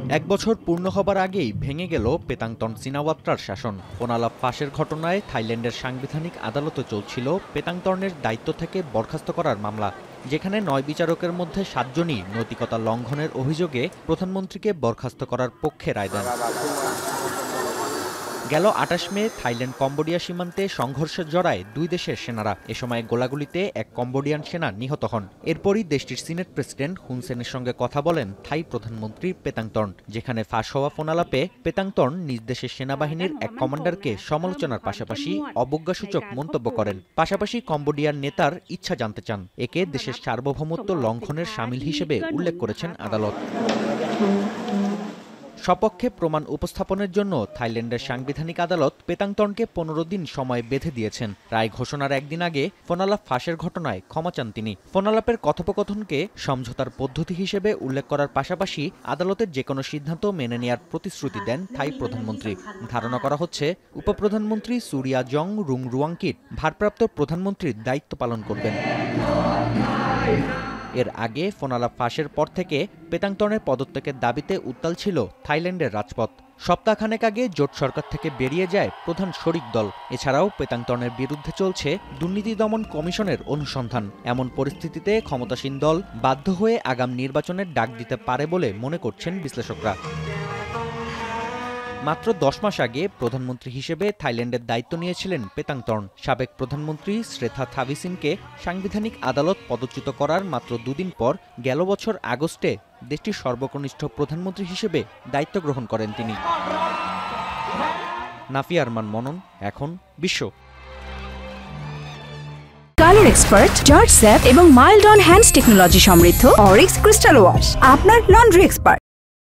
এক বছর পূর্ণ হবার আগেই ভেঙে গেল পেতাংতন সিনাওয়াত্রার শাসন। ফোনালাপ ফাঁসের ঘটনায় থাইল্যান্ডের সাংবিধানিক আদালতে চলছিল পেতাংতনের দায়িত্ব থেকে বরখাস্ত করার মামলা, যেখানে ৯ বিচারকের মধ্যে ৭ জনই নৈতিকতা লঙ্ঘনের অভিযোগে প্রধানমন্ত্রীকে বরখাস্ত করার পক্ষে রায় দেন। গেল ২৮ মে থাইল্যান্ড কম্বোডিয়া সীমান্তে সংঘর্ষে জড়ায় দুই দেশের সেনারা। এ সময় গোলাগুলিতে এক কম্বোডিয়ান সেনা নিহত হন। এরপরই দেশটির সিনেট প্রেসিডেন্ট হুন সেনের সঙ্গে কথা বলেন থাই প্রধানমন্ত্রী পেতাংতর্ন, যেখানে ফাঁস হওয়া ফোনালাপে পেতাংতর্ন নিজ দেশের সেনাবাহিনীর এক কমান্ডারকে সমালোচনার পাশাপাশি অবজ্ঞাসূচক মন্তব্য করেন। পাশাপাশি কম্বোডিয়ার নেতার ইচ্ছা জানতে চান। একে দেশের সার্বভৌমত্ব লঙ্ঘনের শামিল হিসেবে উল্লেখ করেছেন আদালত। সপক্ষে প্রমাণ উপস্থাপনের জন্য থাইল্যান্ডের সাংবিধানিক আদালত পেতাংতর্নকে ১৫ দিন সময় বেঁধে দিয়েছেন। রায় ঘোষণার একদিন আগে ফোনালাপ ফাঁসের ঘটনায় ক্ষমা চান তিনি। ফোনালাপের কথোপকথনকে সমঝোতার পদ্ধতি হিসেবে উল্লেখ করার পাশাপাশি আদালতের যেকোনো সিদ্ধান্ত মেনে নেয়ার প্রতিশ্রুতি দেন থাই প্রধানমন্ত্রী। ধারণা করা হচ্ছে উপপ্রধানমন্ত্রী সুরিয়া জং রুংরুয়াংকিট ভারপ্রাপ্ত প্রধানমন্ত্রীর দায়িত্ব পালন করবেন। এর আগে ফোনালাপ ফাঁসের পর থেকে পেতাংতর্নের পদত্যাগের দাবিতে উত্তাল ছিল থাইল্যান্ডের রাজপথ। সপ্তাহখানেক আগে জোট সরকার থেকে বেরিয়ে যায় প্রধান শরিক দল। এছাড়াও পেতাংতর্নের বিরুদ্ধে চলছে দুর্নীতি দমন কমিশনের অনুসন্ধান। এমন পরিস্থিতিতে ক্ষমতাসীন দল বাধ্য হয়ে আগাম নির্বাচনের ডাক দিতে পারে বলে মনে করছেন বিশ্লেষকরা। মাত্র ১০ মাস আগে প্রধানমন্ত্রী হিসেবে থাইল্যান্ডের দায়িত্ব নিয়েছিলেন পেতাংতর্ন। সাবেক প্রধানমন্ত্রী শ্রেথা থাভিসিনকে সাংবিধানিক আদালত পদচ্যুত করার মাত্র দুদিন পর গেল বছর আগস্টে দেশটির সর্বকনিষ্ঠ প্রধানমন্ত্রী হিসেবে দায়িত্ব গ্রহণ করেন তিনি। নাফিয়া আরমান মনন, এখন বিশ্ব। কালার এক্সপার্ট, জর্জ স্যাপ এবং মাইল্ড অন হ্যান্ডস টেকনোলজি সমৃদ্ধ অরিক্স ক্রিস্টাল ওয়াশ আপনার লন্ড্রি এক্সপার্ট।